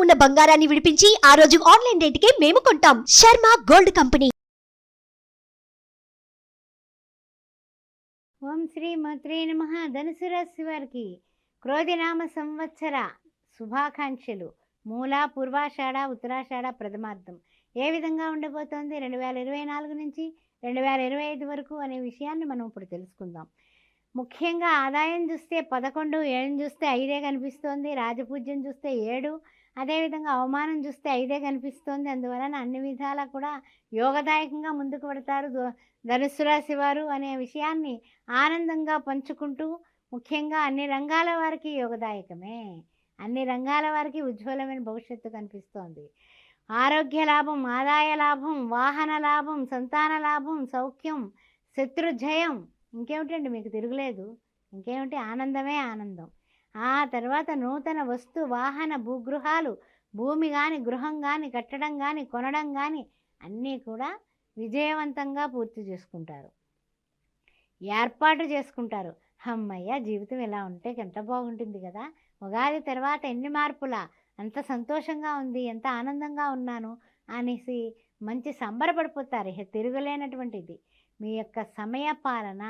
ఉన్న బంగారాన్ని విడిపించి ఆ రోజు ఆన్లైన్ రేటుకే మేము కొంటాం. Sharma gold company. ఓం శ్రీ మాత్రే నమః. ధనుసు రాశి వారికి క్రోధినామ సంవత్సర శుభాకాంక్షలు. మూల, పూర్వాషాఢ, ఉత్తరాషాఢ ప్రథమార్థం ఏ విధంగా ఉండబోతోంది 2024 నుంచి 2025 వరకు అనే విషయాన్ని మనం ఇప్పుడు తెలుసుకుందాం. ముఖ్యంగా ఆదాయం చూస్తే 11, వ్యయం చూస్తే 5 కనిపిస్తోంది, రాజపూజ్యం చూస్తే 7, అదేవిధంగా అవమానం చూస్తే 5 కనిపిస్తోంది. అందువలన అన్ని విధాలా కూడా యోగదాయకంగా ముందుకు పడతారు ధనుస్సు రాశి వారు అనే విషయాన్ని ఆనందంగా పంచుకుంటూ, ముఖ్యంగా అన్ని రంగాల వారికి యోగదాయకమే, అన్ని రంగాల వారికి ఉజ్వలమైన భవిష్యత్తు కనిపిస్తోంది. ఆరోగ్య లాభం, ఆదాయ లాభం, వాహన లాభం, సంతాన లాభం, సౌఖ్యం, శత్రుజయం, ఇంకేమిటండి మీకు తిరుగులేదు, ఇంకేమిటి, ఆనందమే ఆనందం. ఆ తర్వాత నూతన వస్తు వాహన భూగృహాలు, భూమి కానీ గృహం కానీ కట్టడం కానీ కొనడం కానీ అన్నీ కూడా విజయవంతంగా పూర్తి చేసుకుంటారు, ఏర్పాటు చేసుకుంటారు. అమ్మయ్య, జీవితం ఇలా ఉంటే ఎంత బాగుంటుంది కదా, ఉగాది తర్వాత ఎన్ని మార్పులా, అంత సంతోషంగా ఉంది, ఎంత ఆనందంగా ఉన్నాను అనేసి మంచి సంబరపడిపోతారు. ఇక తిరుగులేనటువంటిది మీ యొక్క సమయ పాలన,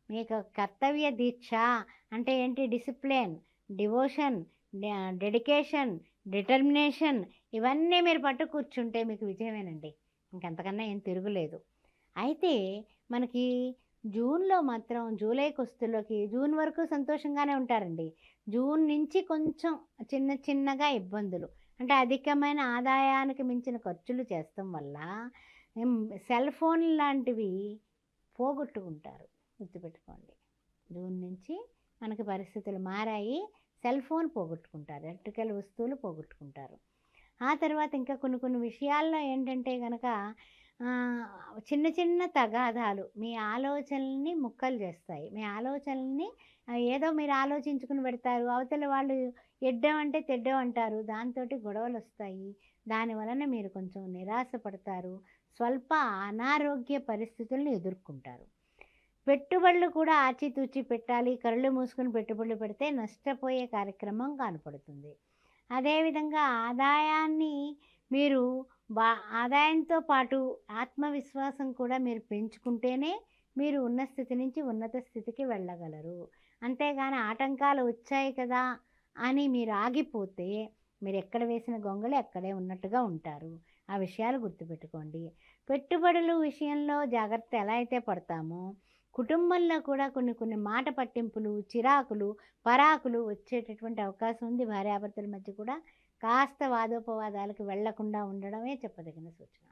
మీ యొక్క కర్తవ్య దీక్ష అంటే ఏంటి, డిసిప్లిన్, డివోషన్, డెడికేషన్, డిటర్మినేషన్, ఇవన్నీ మీరు పట్టు కూర్చుంటే మీకు విజయమేనండి, ఇంకంతకన్నా ఏం తిరుగులేదు. అయితే మనకి జూన్లో మాత్రం జూలైకి వస్తులోకి జూన్ వరకు సంతోషంగానే ఉంటారండి. జూన్ నుంచి కొంచెం చిన్న చిన్నగా ఇబ్బందులు, అంటే అధికమైన ఆదాయానికి మించిన ఖర్చులు చేస్తాం వల్ల సెల్ ఫోన్ లాంటివి పోగొట్టుకుంటారు, గుర్తుపెట్టుకోండి. జూన్ నుంచి మనకి పరిస్థితులు మారాయి, సెల్ ఫోన్ పోగొట్టుకుంటారు, ఎలక్ట్రికల్ వస్తువులు పోగొట్టుకుంటారు. ఆ తర్వాత ఇంకా కొన్ని విషయాల్లో ఏంటంటే కనుక చిన్న చిన్న తగాదాలు మీ ఆలోచనల్ని ముక్కలు చేస్తాయి. మీ ఆలోచనల్ని ఏదో మీరు ఆలోచించుకుని పెడతారు, అవతల వాళ్ళు ఎడ్డం అంటే తెడ్డం అంటారు, దాంతో గొడవలు వస్తాయి. దానివలన మీరు కొంచెం నిరాశ పడతారు, స్వల్ప అనారోగ్య పరిస్థితులను ఎదుర్కొంటారు. పెట్టుబడులు కూడా ఆచితూచి పెట్టాలి, కళ్ళు మూసుకుని పెట్టుబడులు పెడితే నష్టపోయే కార్యక్రమం కనపడుతుంది. అదేవిధంగా ఆదాయాన్ని మీరు ఆదాయంతో పాటు ఆత్మవిశ్వాసం కూడా మీరు పెంచుకుంటేనే మీరు ఉన్న స్థితి నుంచి ఉన్నత స్థితికి వెళ్ళగలరు. అంతేగాని ఆటంకాలు వచ్చాయి కదా అని మీరు ఆగిపోతే మీరు ఎక్కడ వేసిన గొంగళి అక్కడే ఉన్నట్టుగా ఉంటారు. ఆ విషయాలు గుర్తుపెట్టుకోండి. పెట్టుబడుల విషయంలో జాగ్రత్త ఎలా అయితే పడతామో, కుటుంబంలో కూడా కొన్ని మాట పట్టింపులు, చిరాకులు, పరాకులు వచ్చేటటువంటి అవకాశం ఉంది. భార్యాభర్తల మధ్య కూడా కాస్త వాదోపవాదాలకు వెళ్లకుండా ఉండడమే చెప్పదగిన సూచన.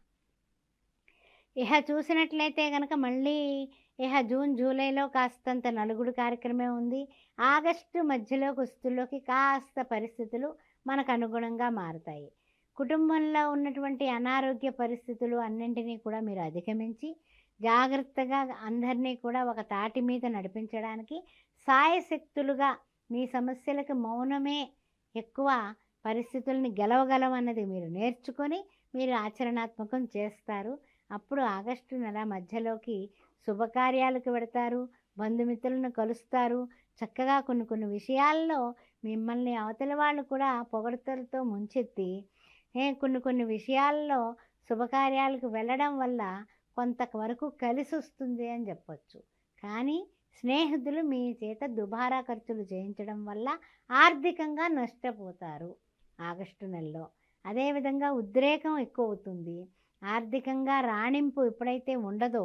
ఇహ చూసినట్లయితే కనుక మళ్ళీ జూన్ జూలైలో కాస్తంత నలుగుడు కార్యక్రమం ఉంది. ఆగస్టు మధ్యలోకి వస్తుల్లోకి కాస్త పరిస్థితులు మనకు అనుగుణంగా మారుతాయి. కుటుంబంలో ఉన్నటువంటి అనారోగ్య పరిస్థితులు అన్నింటినీ కూడా మీరు అధిగమించి జాగ్రత్తగా అందరినీ కూడా ఒక తాటి మీద నడిపించడానికి సాయశక్తులుగా మీ సమస్యలకు మౌనమే ఎక్కువ పరిస్థితుల్ని గెలవగలమన్నది మీరు నేర్చుకొని మీరు ఆచరణాత్మకం చేస్తారు. అప్పుడు ఆగస్టు నెల మధ్యలోకి శుభకార్యాలకు వెడతారు, బంధుమిత్రులను కలుస్తారు. చక్కగా కొన్ని విషయాల్లో మిమ్మల్ని అవతల వాళ్ళు కూడా పొగడ్తలతో ముంచెత్తి కొన్ని విషయాల్లో శుభకార్యాలకు వెళ్ళడం వల్ల కొంతవరకు కలిసి వస్తుంది అని చెప్పచ్చు. కానీ స్నేహితులు మీ చేత దుబారా ఖర్చులు చేయించడం వల్ల ఆర్థికంగా నష్టపోతారు ఆగస్టు నెలలో. అదేవిధంగా ఉద్రేకం ఎక్కువ అవుతుంది, ఆర్థికంగా రాణింపు ఎప్పుడైతే ఉండదో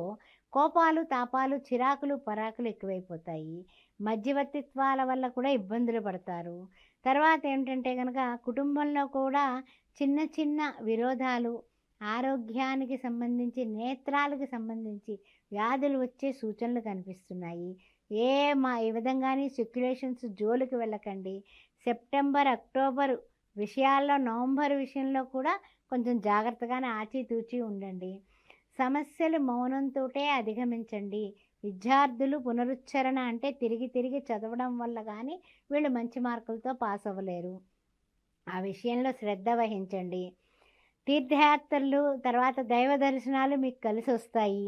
కోపాలు, తాపాలు, చిరాకులు, పరాకులు ఎక్కువైపోతాయి. మధ్యవర్తిత్వాల వల్ల కూడా ఇబ్బందులు పడతారు. తర్వాత ఏంటంటే కనుక కుటుంబంలో కూడా చిన్న చిన్న విరోధాలు, ఆరోగ్యానికి సంబంధించి, నేత్రాలకు సంబంధించి వ్యాధులు వచ్చే సూచనలు కనిపిస్తున్నాయి. ఈ విధంగానే స్పెక్యులేషన్స్ జోలికి వెళ్ళకండి. సెప్టెంబర్, అక్టోబర్ విషయాల్లో, నవంబర్ విషయంలో కూడా కొంచెం జాగ్రత్తగానే ఆచితూచి ఉండండి. సమస్యలు మౌనంతోటే అధిగమించండి. విద్యార్థులు పునరుచ్చరణ అంటే తిరిగి చదవడం వల్ల కానీ వీళ్ళు మంచి మార్కులతో పాస్ అవ్వలేరు. ఆ విషయంలో శ్రద్ధ వహించండి. తీర్థయాత్రలు, తర్వాత దైవ దర్శనాలు మీకు కలిసి వస్తాయి.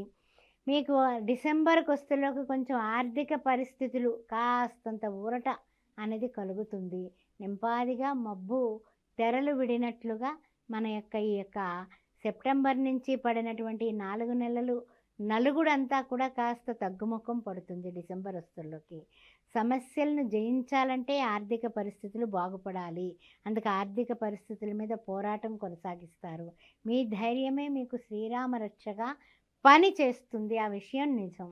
మీకు డిసెంబర్కి వస్తులోకి కొంచెం ఆర్థిక పరిస్థితులు కాస్తంత ఊరట అనేది కలుగుతుంది. నింపాదిగా మబ్బు తెరలు విడినట్లుగా మన యొక్క ఈ యొక్క సెప్టెంబర్ నుంచి పడినటువంటి 4 నెలలు నలుగుడంతా కూడా కాస్త తగ్గుముఖం పడుతుంది. డిసెంబర్ వస్తుల్లోకి సమస్యలను జయించాలంటే ఆర్థిక పరిస్థితులు బాగుపడాలి. అందుకు ఆర్థిక పరిస్థితుల మీద పోరాటం కొనసాగిస్తారు. మీ ధైర్యమే మీకు శ్రీరామ రక్షగా పని చేస్తుంది. ఆ విషయం నిజం.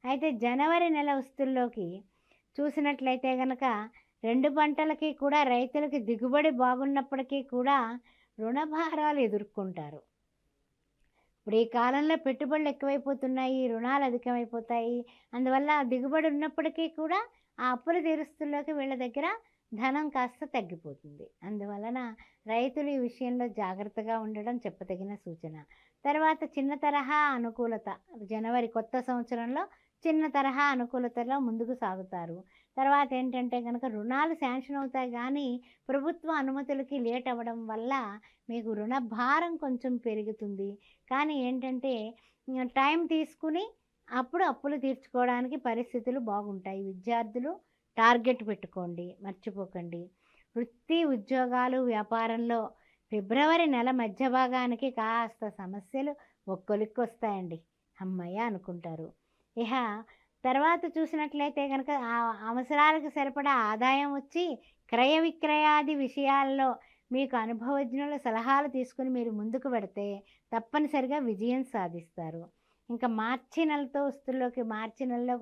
అయితే జనవరి నెల వస్తుల్లోకి చూసినట్లయితే గనక 2 పంటలకి కూడా రైతులకి దిగుబడి బాగున్నప్పటికీ కూడా రుణభారాలు ఎదుర్కొంటారు. ఇప్పుడు ఈ కాలంలో పెట్టుబడులు ఎక్కువైపోతున్నాయి, రుణాలు అధికమైపోతాయి. అందువల్ల దిగుబడి ఉన్నప్పటికీ కూడా ఆ అప్పులు తీరుస్తుల్లోకి వీళ్ళ దగ్గర ధనం కాస్త తగ్గిపోతుంది. అందువలన రైతులు ఈ విషయంలో జాగ్రత్తగా ఉండడం చెప్పదగిన సూచన. తర్వాత చిన్న తరహా అనుకూలత, జనవరి కొత్త సంవత్సరంలో చిన్న తరహా అనుకూలతలో ముందుకు సాగుతారు. తర్వాత ఏంటంటే కనుక రుణాలు శాంక్షన్ అవుతాయి, కానీ ప్రభుత్వ అనుమతులకి లేట్ అవ్వడం వల్ల మీకు రుణ భారం కొంచెం పెరుగుతుంది. కానీ ఏంటంటే టైం తీసుకుని అప్పుడు అప్పులు తీర్చుకోవడానికి పరిస్థితులు బాగుంటాయి. విద్యార్థులు టార్గెట్ పెట్టుకోండి, మర్చిపోకండి. వృత్తి ఉద్యోగాలు వ్యాపారంలో ఫిబ్రవరి నెల మధ్య భాగానికి కాస్త సమస్యలు ఒక్కొలిక్కి వస్తాయండి. అమ్మయ్య అనుకుంటారు. ఇహ తర్వాత చూసినట్లయితే కనుక ఆ అవసరాలకు సరిపడా ఆదాయం వచ్చి క్రయ విక్రయాది విషయాల్లో మీకు అనుభవజ్ఞుల సలహాలు తీసుకుని మీరు ముందుకు పెడితే తప్పనిసరిగా విజయం సాధిస్తారు. ఇంకా మార్చి నెలలోకి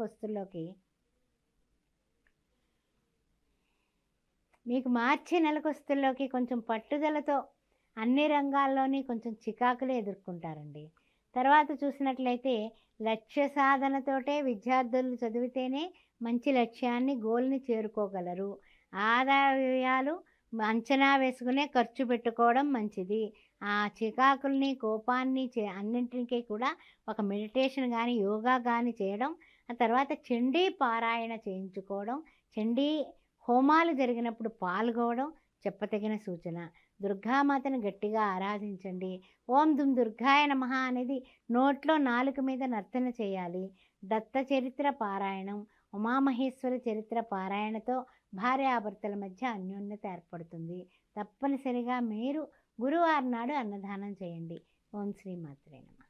వస్తుల్లోకి మీకు మార్చి నెలకు వస్తుల్లోకి కొంచెం పట్టుదలతో అన్ని రంగాల్లోని కొంచెం చికాకులు ఎదుర్కొంటారండి. తర్వాత చూసినట్లయితే లక్ష్య సాధనతోటే విద్యార్థులు చదివితేనే మంచి లక్ష్యాన్ని గోల్ని చేరుకోగలరు. ఆదాయ వ్యయాలు అంచనా వేసుకునే ఖర్చు పెట్టుకోవడం మంచిది. ఆ చికాకుల్ని కోపాన్ని అన్నింటికీ కూడా ఒక మెడిటేషన్ కానీ యోగా కానీ చేయడం, ఆ తర్వాత చండీ పారాయణ చేయించుకోవడం, చండీ హోమాలు జరిగినప్పుడు పాల్గొవడం చెప్పతగిన సూచన. దుర్గామాతను గట్టిగా ఆరాధించండి. ఓం దుమ్ దుర్గాయ నమః అనేది నోట్లో నాలుక మీద నర్తన చేయాలి. దత్త చరిత్ర పారాయణం, ఉమామహేశ్వర చరిత్ర పారాయణతో భార్యాభర్తల మధ్య అన్యోన్యత ఏర్పడుతుంది. తప్పనిసరిగా మీరు గురువారం నాడు అన్నదానం చేయండి. ఓం శ్రీ మాత్రే నమః.